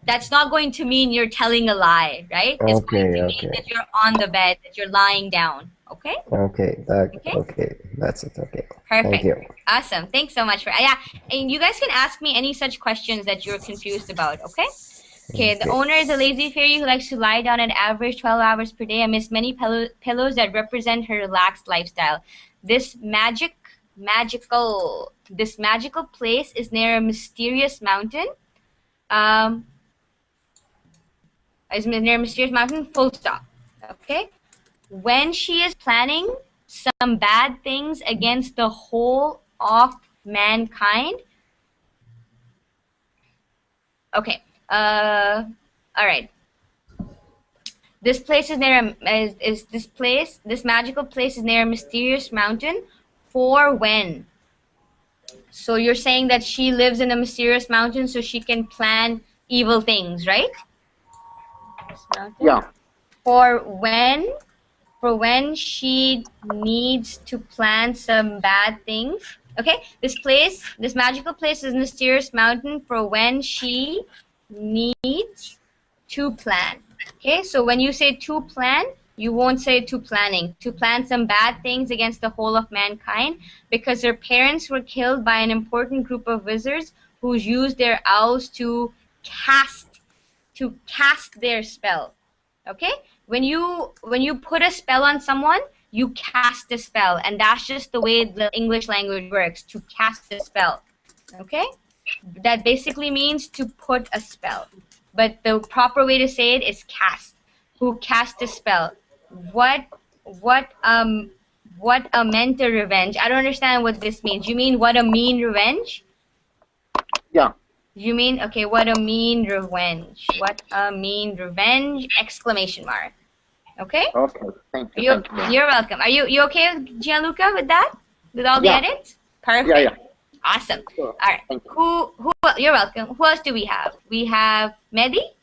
That's not going to mean you're telling a lie, right? It's going to mean that you're on the bed, that you're lying down. Okay. Okay. That's it. Okay. Perfect. Thank you. Awesome. Thanks so much for and you guys can ask me any such questions that you're confused about. Okay. Okay, the owner is a lazy fairy who likes to lie down an average 12 hours per day amidst many pillows that represent her relaxed lifestyle. This magical place is near a mysterious mountain. Is near a mysterious mountain, full stop. Okay? When she is planning some bad things against the whole of mankind. Okay. All right. This place is near this magical place is near a mysterious mountain. For when? So you're saying that she lives in a mysterious mountain so she can plan evil things, right? Yeah. For when she needs to plan some bad things. Okay, this magical place is a mysterious mountain for when she needs to plan. Okay, so when you say to plan, you won't say to planning. To plan some bad things against the whole of mankind, because her parents were killed by an important group of wizards who used their owls to cast their spell. Okay, when you put a spell on someone, you cast a spell, and that's just the way the English language works, to cast a spell. Okay, that basically means to put a spell, but the proper way to say it is cast. Who cast a spell? What a meant a revenge? I don't understand what this means. You mean what a mean revenge? Yeah. You mean, okay, what a mean revenge. What a mean revenge! Exclamation mark. Okay? Okay, thank you. You're welcome. Are you okay, Gianluca, with that? With all the edits? Perfect. Yeah. Awesome. Sure. All right. Who you're welcome. Who else do we have? We have Mehdi?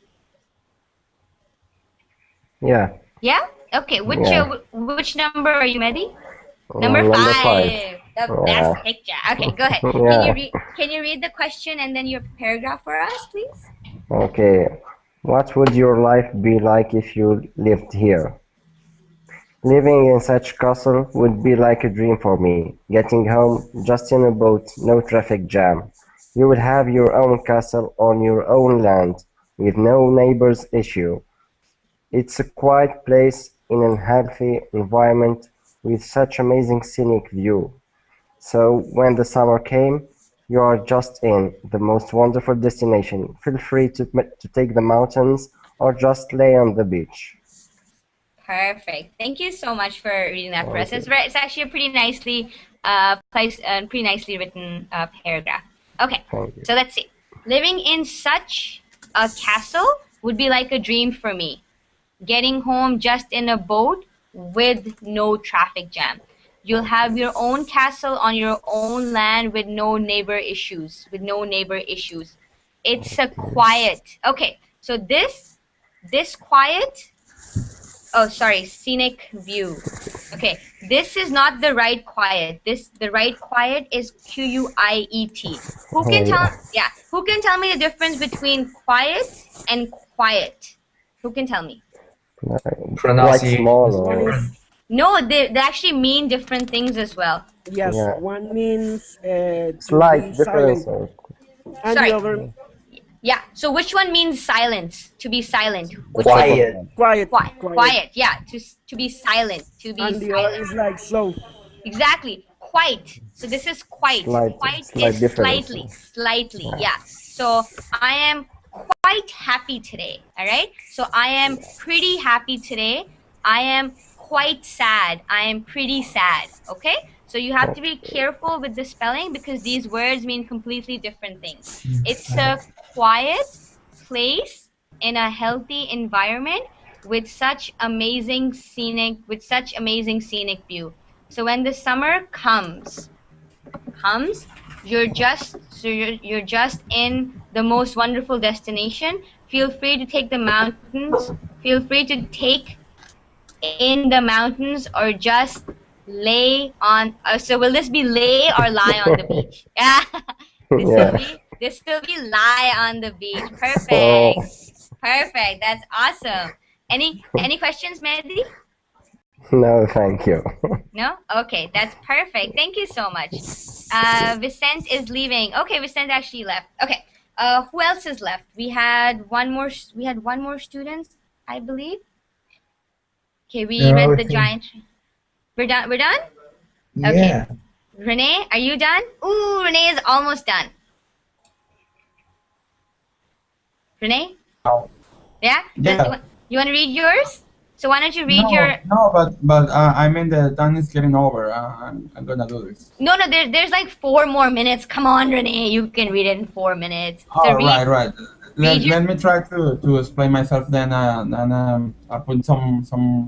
Yeah. Yeah? Okay. Which number are you, Mehdi? Number Number 5. five. The best picture. Okay, go ahead. Yeah. Can you read the question and then your paragraph for us, please? Okay. What would your life be like if you lived here? Living in such castle would be like a dream for me. Getting home just in a boat, no traffic jam. You would have your own castle on your own land, with no neighbors issue. It's a quiet place in a healthy environment with such amazing scenic view. So when the summer came, you are just in the most wonderful destination. Feel free to take the mountains or just lay on the beach. Perfect. Thank you so much for reading that for us. It's actually a pretty nicely pretty nicely written paragraph. Okay, so let's see. Living in such a castle would be like a dream for me. Getting home just in a boat with no traffic jam. You'll have your own castle on your own land with no neighbor issues. It's a quiet. Okay, so this quiet. Oh, sorry, scenic view. Okay, this is not the right quiet. The right quiet is Q-U-I-E-T. Who can tell me the difference between quiet and quiet? Who can tell me? Pronunciation. No, they actually mean different things as well. Yes, one means slight difference. difference. And Sorry. the other, Yeah. So which one means silence? To be silent. Which Quiet. Quiet. Quiet. Yeah. To be silent. To be And the other silent. is like slow. Exactly. Quite. So this is quite. Quite Slight is difference. slightly. Yeah. So I am quite happy today. All right. So I am pretty happy today. I am quite sad. I am pretty sad. Okay. So you have to be careful with the spelling because these words mean completely different things. It's a quiet place in a healthy environment with such amazing scenic view. So when the summer comes, you're just in the most wonderful destination. Feel free to take the mountains. Feel free to take in the mountains or just lay on. So will this be lay or lie on the beach? Yeah. This will be lie on the beach. Perfect. Perfect. That's awesome. Any questions, Mehdi? No, thank you. No? Okay, that's perfect. Thank you so much. Vicente is leaving. Okay, Vicente actually left. Okay. Who else is left? We had one more student, I believe. Okay, we read the giant. We're done? We're done? Okay. Yeah. Renee, are you done? Ooh, Renee is almost done. Renee? Oh. Yeah? Yeah. You want to read yours? So why don't you read No, but I mean the time is getting over. I'm gonna do this. No, there's like 4 more minutes. Come on, Renee, you can read it in 4 minutes. So Oh, right. Let me try to explain myself then, and I'll put some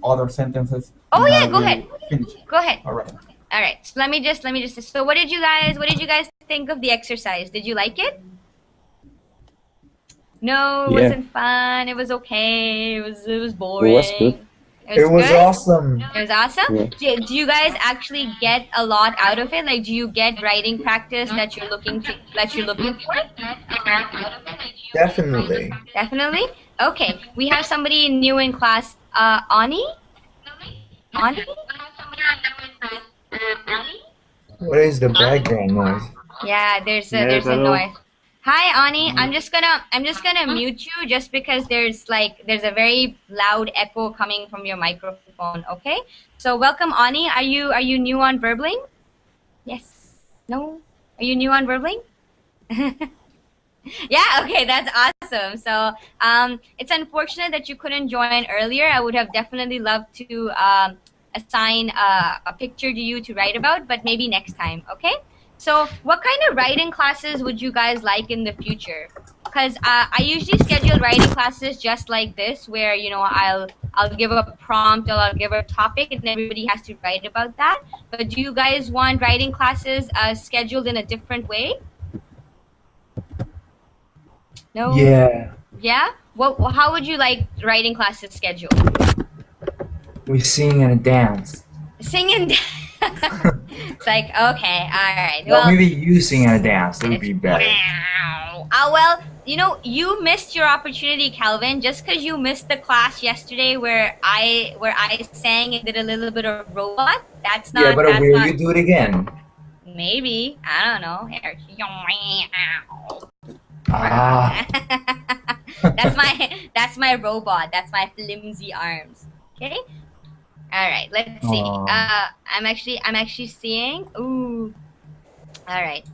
other sentences. Oh yeah, go ahead. Finish. Go ahead. All right. All right. So let me just. So what did you guys think of the exercise? Did you like it? No, it wasn't fun. It was okay. It was boring. It was good. It was good? awesome. It was awesome. Yeah. Do you guys actually get a lot out of it? Like, do you get writing practice that you're looking for? Definitely. Definitely. Okay. We have somebody new in class. Ani. Ani. What is the background noise? Yeah, there's a hello. noise. Hi, Ani. I'm just gonna mute you just because there's a very loud echo coming from your microphone. Okay. So welcome, Ani. Are you new on Verbling? Yes. No. Are you new on Verbling? Yeah. Okay. That's awesome. So it's unfortunate that you couldn't join earlier. I would have definitely loved to assign a picture to you to write about, but maybe next time. Okay. So what kind of writing classes would you guys like in the future? Because I usually schedule writing classes just like this, where I'll give a prompt or I'll give a topic, and everybody has to write about that. But do you guys want writing classes scheduled in a different way? No. Yeah. Yeah. How would you like writing classes scheduled? We sing and dance. Sing and dance. It's like, okay, all right. Well, maybe you sing and dance. It would be better. Well, you missed your opportunity, Calvin, just because you missed the class yesterday where I sang and did a little bit of robot. That's not. Yeah, but will you do it again? Maybe. I don't know. Here. That's my robot. That's my flimsy arms. Okay. All right. Let's see. I'm actually seeing. Ooh. All right.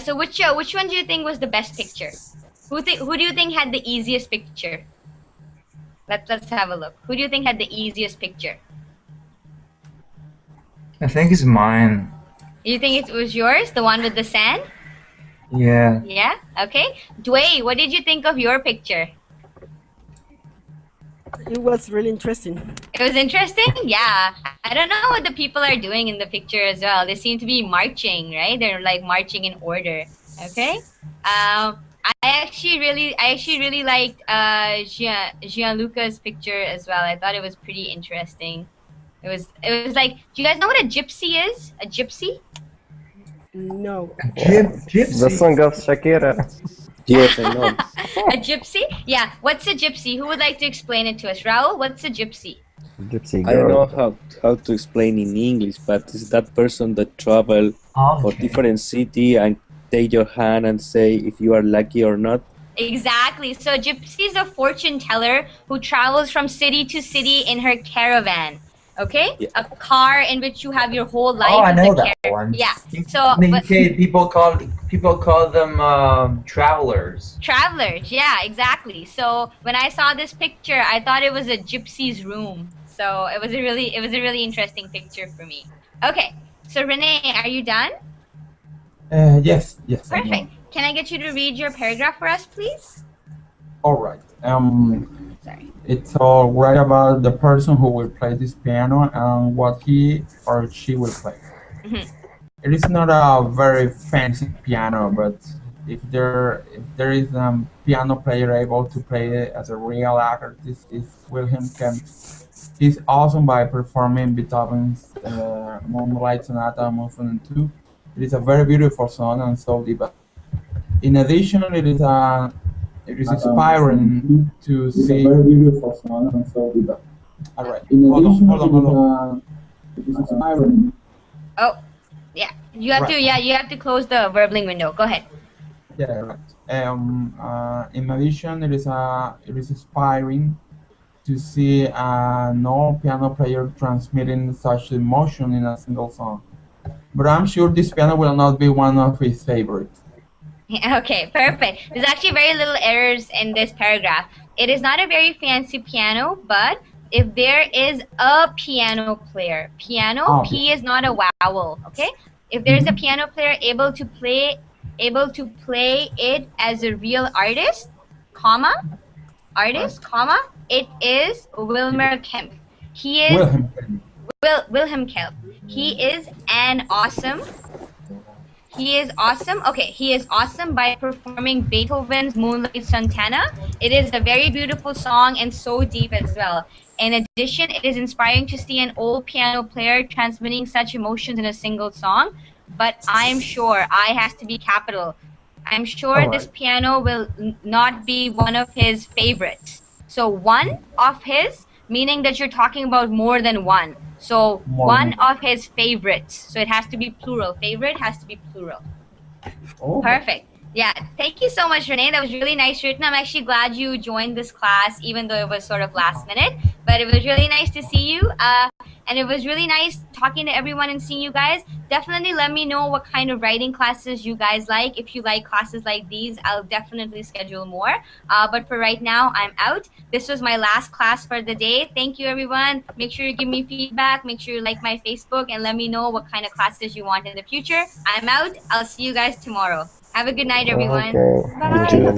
So which one do you think was the best picture? Who do you think had the easiest picture? Let's have a look. Who do you think had the easiest picture? I think it's mine. You think it was yours, the one with the sand? Yeah. Yeah. Okay. Dwayne, what did you think of your picture? It was really interesting. It was interesting? Yeah. I don't know what the people are doing in the picture as well. They seem to be marching, right? They're like marching in order. Okay. I actually really liked Gianluca's picture as well. I thought it was pretty interesting. It was like, do you guys know what a gypsy is? A gypsy? No. Gypsy. The song of Shakira. Yes, I know. A gypsy? Yeah. What's a gypsy? Who would like to explain it to us? Raul, what's a gypsy? Gypsy I don't girl. know how to explain in English, but it's that person that travel for different city and take your hand and say if you are lucky or not? Exactly. So gypsy is a fortune teller who travels from city to city in her caravan. Okay, Yeah. a car in which you have your whole life. Oh, I is know a that caravan. one. Yeah. So In the but UK, people call them travelers. travelers. Yeah, exactly. So when I saw this picture, I thought it was a gypsy's room. So it was a really interesting picture for me. Okay. So Renee, are you done? Yes, yes, I Perfect. know. Can I get you to read your paragraph for us, please? All right. Sorry. It's all right about the person who will play this piano and what he or she will play. Mhm. It is not a very fancy piano, but if there is a piano player able to play it as a real artist, is Wilhelm Kempf. He's awesome by performing Beethoven's Moonlight Sonata Movement 2. It is a very beautiful song and so deep. In addition, it is inspiring to see. A very beautiful song and so deep. All right. Hold on. It is inspiring. Oh, yeah. You have Right. to you have to close the verbling window. Go ahead. Yeah, right. In addition, it is inspiring to see an old piano player transmitting such emotion in a single song. But I'm sure this piano will not be one of his favorites. Okay, perfect. There's actually very little errors in this paragraph. It is not a very fancy piano, but if there is a piano player, piano, P is not a vowel, okay? If there's a piano player able to play it as a real artist, comma, it is Wilmer Kempf. He is Wilhelm Kempf. Wilhelm Kempf. He is an awesome. He is awesome. Okay, he is awesome by performing Beethoven's Moonlight Sonata. It is a very beautiful song and so deep as well. In addition, it is inspiring to see an old piano player transmitting such emotions in a single song. But I'm sure I has to be capital. I'm sure All this right. piano will not be one of his favorites. So one of his, meaning that you're talking about more than one. So More one than one. of his favorites. So it has to be plural. Favorite has to be plural. Oh. Perfect. Yeah. Thank you so much, Renee. That was really nice written. I'm actually glad you joined this class, even though it was sort of last minute. But it was really nice to see you. And it was really nice talking to everyone and seeing you guys. Definitely let me know what kind of writing classes you guys like. If you like classes like these, I'll definitely schedule more. But for right now, I'm out. This was my last class for the day. Thank you, everyone. Make sure you give me feedback. Make sure you like my Facebook and let me know what kind of classes you want in the future. I'm out. I'll see you guys tomorrow. Have a good night, everyone. Okay. Bye. Enjoy the